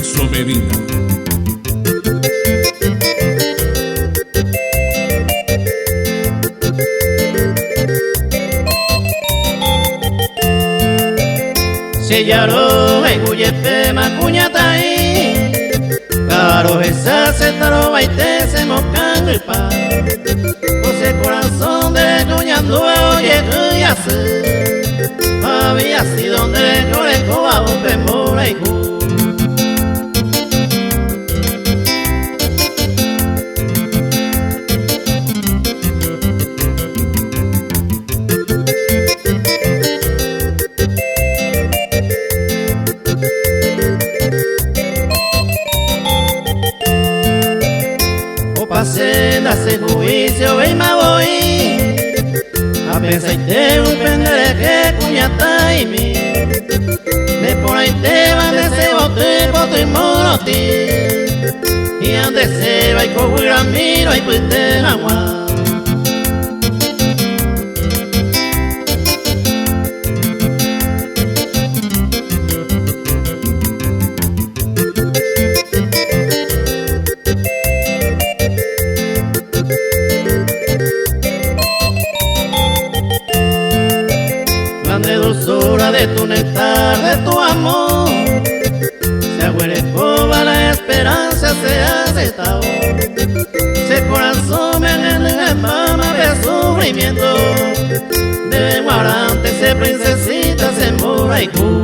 Celso Medina. Sellaro eguyepe macuñatai Caro esa se taro baite se mocan el pa Ose corazón de cuñando oye que había sido donde coleco a un pemora y cu Pasenda se juicio ve ma voy a pensar te un pendere que cuñata y mi de por ahí te van de ese bote y moroti y ande se va y coguira miro y pues te agua grande dulzura de tu néctar, de tu amor se agüere coba la esperanza se hace tao se corazón me mama de sufrimiento de guarante se princesita se mora y cu